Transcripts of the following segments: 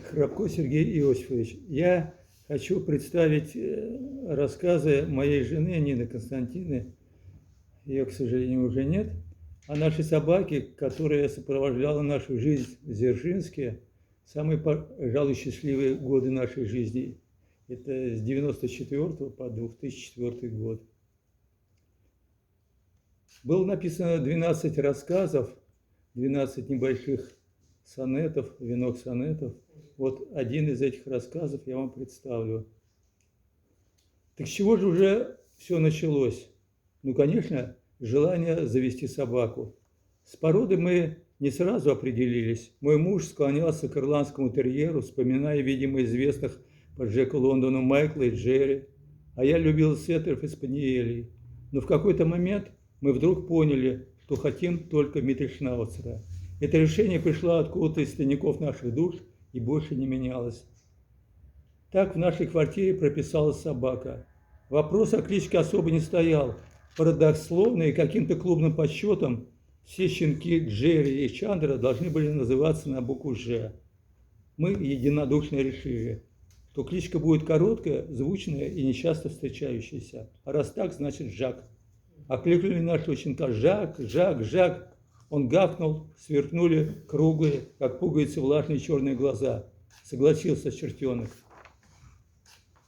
Храбко Сергей Иосифович. Я хочу представить рассказы моей жены Нины Константины. Ее, к сожалению, уже нет. О нашей собаке, которая сопровождала нашу жизнь в Дзержинске самые, пожалуй, счастливые годы нашей жизни. Это с 1994 по 2004 год. Было написано 12 рассказов, 12 небольших сонетов, венок сонетов. Вот один из этих рассказов я вам представлю. Так с чего же уже все началось? Ну, конечно, желание завести собаку. С породой мы не сразу определились. Мой муж склонялся к ирландскому терьеру, вспоминая, видимо, известных по Джеку Лондону Майкла и Джерри. А я любил сеттеров и спаниелей. Но в какой-то момент мы вдруг поняли, что хотим только Миттельшнауцера. Это решение пришло откуда-то из тайников наших душ и больше не менялось. Так в нашей квартире прописалась собака. Вопрос о кличке особо не стоял. Парадоксловно и каким-то клубным подсчетом все щенки Джерри и Чандра должны были называться на букву «Ж». Мы единодушно решили, что кличка будет короткая, звучная и нечасто встречающаяся. А раз так, значит Жак. Окликнули нашего щенка: «Жак, Жак, Жак!» Он гавкнул, сверкнули круглые, как пуговицы, влажные черные глаза. Согласился чертенок.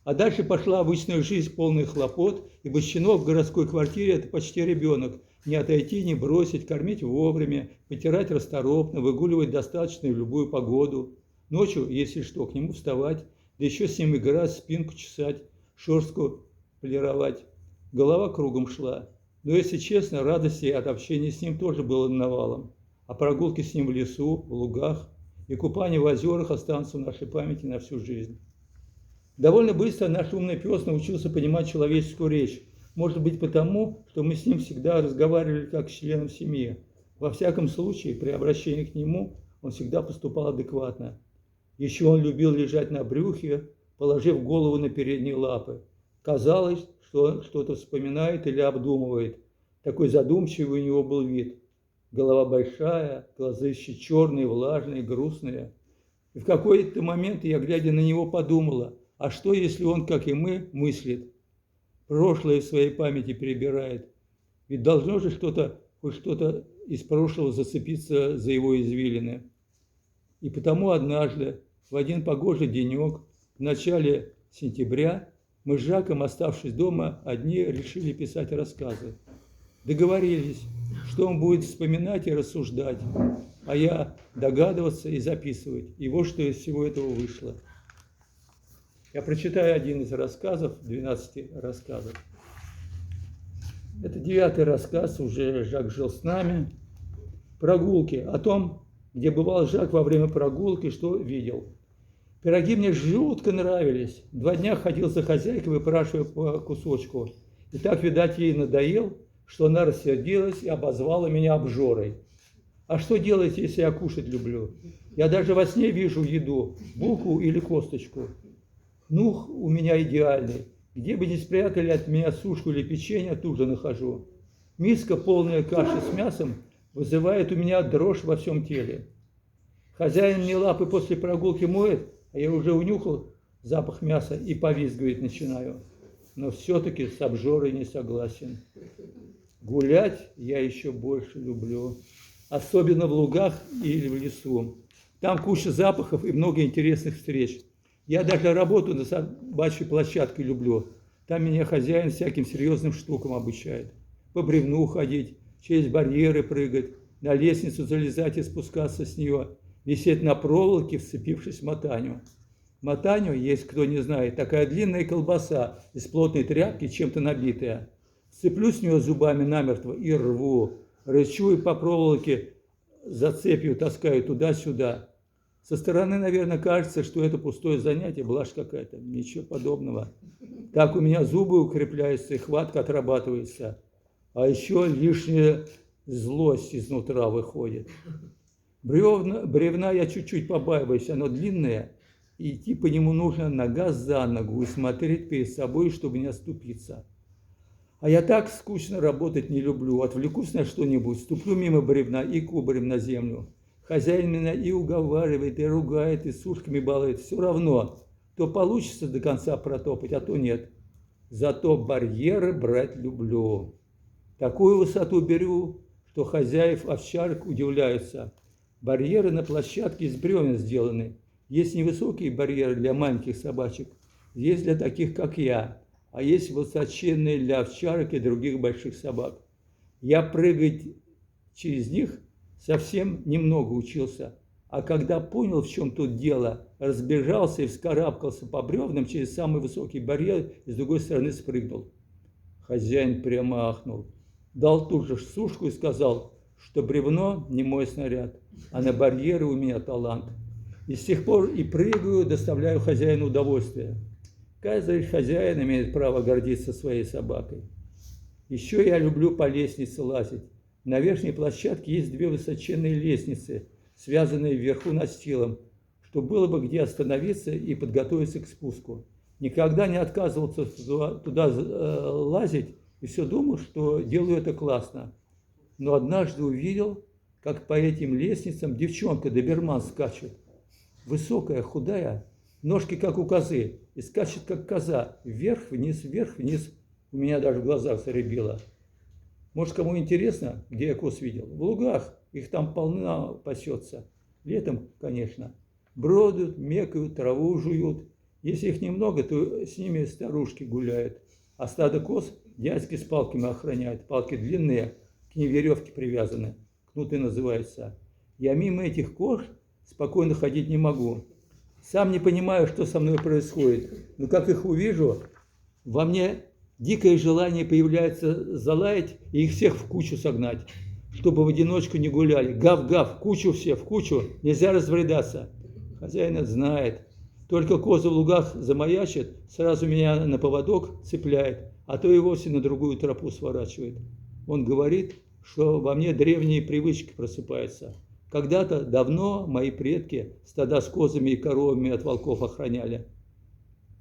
А дальше пошла обычная жизнь, полная хлопот, ибо щенок в городской квартире – это почти ребенок. Не отойти, не бросить, кормить вовремя, потирать расторопно, выгуливать достаточно в любую погоду. Ночью, если что, к нему вставать, да еще с ним играть, спинку чесать, шерстку полировать. Голова кругом шла. Но, если честно, радости от общения с ним тоже было навалом. А прогулки с ним в лесу, в лугах и купание в озерах останутся в нашей памяти на всю жизнь. Довольно быстро наш умный пес научился понимать человеческую речь. Может быть, потому, что мы с ним всегда разговаривали как с членом семьи. Во всяком случае, при обращении к нему он всегда поступал адекватно. Еще он любил лежать на брюхе, положив голову на передние лапы. Казалось, что он что-то вспоминает или обдумывает. Такой задумчивый у него был вид. Голова большая, глазища черные, влажные, грустные. И в какой-то момент я, глядя на него, подумала: а что, если он, как и мы, мыслит? Прошлое в своей памяти перебирает. Ведь должно же хоть что-то из прошлого зацепиться за его извилины. И потому однажды, в один погожий денек, в начале сентября, мы с Жаком, оставшись дома одни, решили писать рассказы. Договорились, что он будет вспоминать и рассуждать, а я догадываться и записывать. И вот что из всего этого вышло. Я прочитаю один из рассказов, 12 рассказов. Это 9-й рассказ, уже Жак жил с нами. Прогулки. О том, где бывал Жак во время прогулки, что видел. Пироги мне жутко нравились. 2 дня ходил за хозяйкой, выпрашивая по кусочку. И так, видать, ей надоел, что она рассердилась и обозвала меня обжорой. А что делать, если я кушать люблю? Я даже во сне вижу еду, булку или косточку. Нюх у меня идеальный. Где бы ни спрятали от меня сушку или печенье, тут же нахожу. Миска, полная каши с мясом, вызывает у меня дрожь во всем теле. Хозяин мне лапы после прогулки моет, а я уже унюхал запах мяса и повизгивать начинаю. Но все-таки с обжорой не согласен. Гулять я еще больше люблю. Особенно в лугах или в лесу. Там куча запахов и много интересных встреч. Я даже работу на собачьей площадке люблю. Там меня хозяин всяким серьезным штукам обучает. По бревну ходить, через барьеры прыгать, на лестницу залезать и спускаться с нее, висеть на проволоке, вцепившись в мотанью. Мотанью, есть кто не знает, такая длинная колбаса из плотной тряпки, чем-то набитая. Сцеплюсь с нее зубами намертво и рву, рычу и по проволоке за цепью таскаю туда-сюда. Со стороны, наверное, кажется, что это пустое занятие, блажь какая-то. Ничего подобного. Так у меня зубы укрепляются и хватка отрабатывается. А еще лишняя злость изнутра выходит. Бревна я чуть-чуть побаиваюсь, оно длинное, и идти по нему нужно нога за ногу и смотреть перед собой, чтобы не оступиться. А я так скучно работать не люблю. Отвлекусь на что-нибудь, ступлю мимо бревна и кубарем на землю. хозяин меня и уговаривает, и ругает, и сушками балует, все равно, то получится до конца протопать, а то нет. Зато барьеры брать люблю. Такую высоту беру, что хозяев овчарок удивляются. Барьеры на площадке из бревен сделаны. Есть невысокие барьеры для маленьких собачек, есть для таких, как я, а есть высоченные для овчарок и других больших собак. Я прыгать через них совсем немного учился, а когда понял, в чем тут дело, разбежался и вскарабкался по бревнам через самый высокий барьер и с другой стороны спрыгнул. Хозяин прямо ахнул, дал тут же сушку и сказал, что бревно не мой снаряд, а на барьеры у меня талант. И с тех пор и прыгаю, доставляю хозяину удовольствие. Каждый хозяин имеет право гордиться своей собакой. Еще я люблю по лестнице лазить. На верхней площадке есть две высоченные лестницы, связанные вверху настилом, чтобы было бы где остановиться и подготовиться к спуску. Никогда не отказывался туда лазить и все думал, что делаю это классно. Но однажды увидел, как по этим лестницам девчонка-доберман скачет. Высокая, худая, ножки как у козы, и скачет как коза, вверх-вниз, вверх-вниз. У меня даже в глазах заребило. Может, кому интересно, где я коз видел? В лугах, их там полно пасется. Летом, конечно. Бродят, мекают, траву жуют. Если их немного, то с ними старушки гуляют. А стадо коз дядьки с палками охраняют. Палки длинные, к ним веревки привязаны. Кнуты называются. Я мимо этих коз спокойно ходить не могу. Сам не понимаю, что со мной происходит. Но как их увижу, во мне дикое желание появляется залаять и их всех в кучу согнать, чтобы в одиночку не гуляли. Гав-гав, в кучу все, в кучу, нельзя разбредаться. Хозяин это знает. Только козы в лугах замаячат, сразу меня на поводок цепляет, а то и вовсе на другую тропу сворачивает. Он говорит, что во мне древние привычки просыпаются. Когда-то давно мои предки стада с козами и коровами от волков охраняли.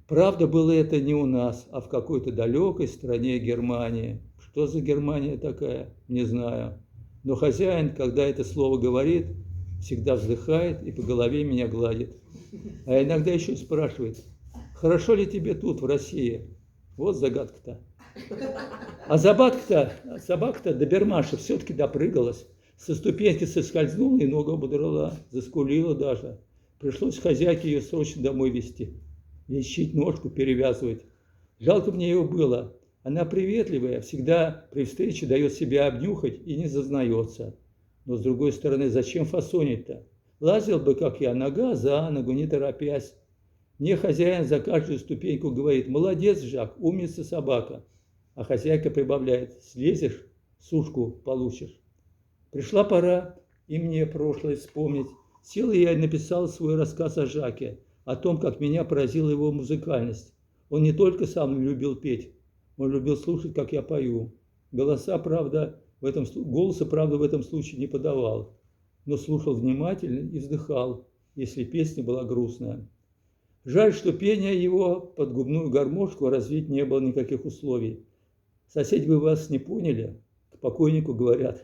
Правда, было это не у нас, а в какой-то далекой стране Германии. Что за Германия такая, не знаю. Но хозяин, когда это слово говорит, всегда вздыхает и по голове меня гладит. А иногда еще спрашивает, хорошо ли тебе тут, в России? Вот загадка-то. А собака-то доберманша все-таки допрыгалась. Со ступеньки соскользнула и ногу ободрала, заскулила даже. Пришлось хозяйке ее срочно домой везти. Лечить ножку, перевязывать. Жалко мне его было. Она приветливая, всегда при встрече дает себя обнюхать и не зазнается. Но с другой стороны, зачем фасонить-то? Лазил бы, как я, нога за ногу, не торопясь. Мне хозяин за каждую ступеньку говорит, молодец, Жак, умница собака. А хозяйка прибавляет, слезешь, сушку получишь. Пришла пора и мне прошлое вспомнить. Сел я и написал свой рассказ о Жаке, о том, как меня поразила его музыкальность. Он не только сам любил петь, он любил слушать, как я пою. Голоса, правда, в этом случае не подавал, но слушал внимательно и вздыхал, если песня была грустная. Жаль, что пение его под губную гармошку развить не было никаких условий. Соседи бы вас не поняли, к покойнику говорят.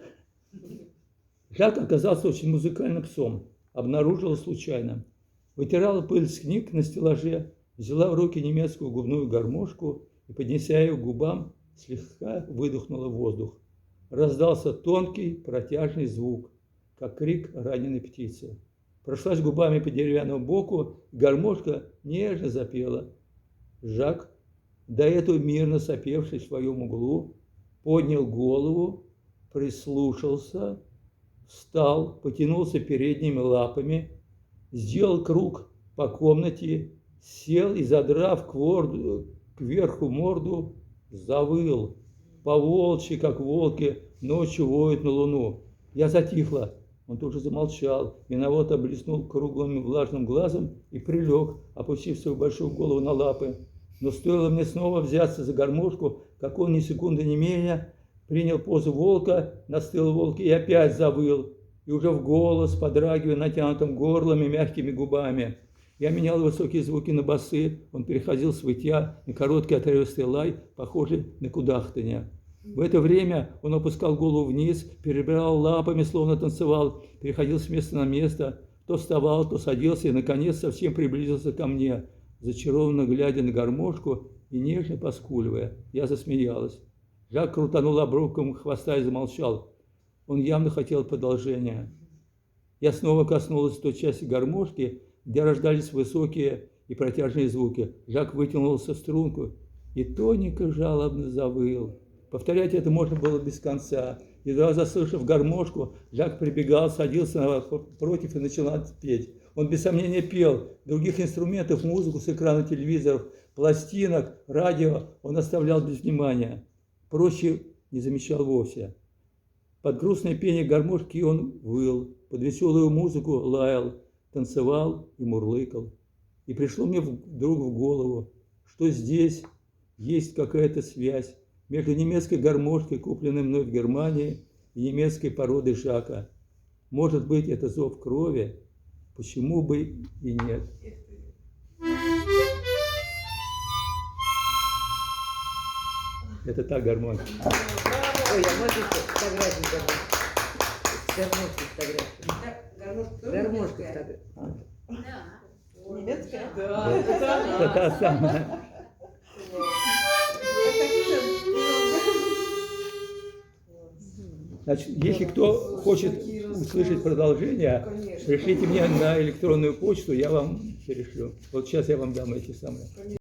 Жак оказался очень музыкальным псом, обнаружила случайно. Вытирала пыль с книг на стеллаже, взяла в руки немецкую губную гармошку и, поднеся ее к губам, слегка выдохнула воздух. Раздался тонкий протяжный звук, как крик раненой птицы. Прошлась губами по деревянному боку, и гармошка нежно запела. Жак, до этого мирно сопевший в своем углу, поднял голову, прислушался, встал, потянулся передними лапами, сделал круг по комнате, сел и, задрав кверху морду, завыл. По-волчьи, как волки, ночью воют на луну. Я затихла. Он тут же замолчал, виновато блеснул круглым влажным глазом и прилег, опустив свою большую голову на лапы. Но стоило мне снова взяться за гармошку, как он ни секунды не менее принял позу волка, настыл волк и опять завыл. И уже в голос, подрагивая натянутым горлом и мягкими губами. Я менял высокие звуки на басы, он переходил с вытья на короткий отрывистый лай, похожий на кудахтанье. В это время он опускал голову вниз, перебирал лапами, словно танцевал, переходил с места на место, то вставал, то садился и, наконец, совсем приблизился ко мне, зачарованно глядя на гармошку и нежно поскуливая. Я засмеялась. Жак крутанул обрубком хвоста и замолчал. Он явно хотел продолжения. Я снова коснулась той части гармошки, где рождались высокие и протяжные звуки. Жак вытянулся в струнку и тоненько жалобно завыл. Повторять это можно было без конца. Едва заслышав гармошку, Жак прибегал, садился напротив и начинал петь. Он без сомнения пел. Других инструментов, музыку с экрана телевизоров, пластинок, радио он оставлял без внимания. Проще не замечал вовсе. Под грустное пение гармошки он выл, под веселую музыку лаял, танцевал и мурлыкал. И пришло мне вдруг в голову, что здесь есть какая-то связь между немецкой гармошкой, купленной мной в Германии, и немецкой породой Жака. Может быть, это зов крови? Почему бы и нет? Это та гармошка. Ой, а можно фотографию гармошки? Гармошка фотография. Да. Немецкая? Да, Это та самая. Значит, если кто хочет услышать продолжение, пришлите мне на электронную почту, я вам перешлю. Вот сейчас я вам дам эти самые.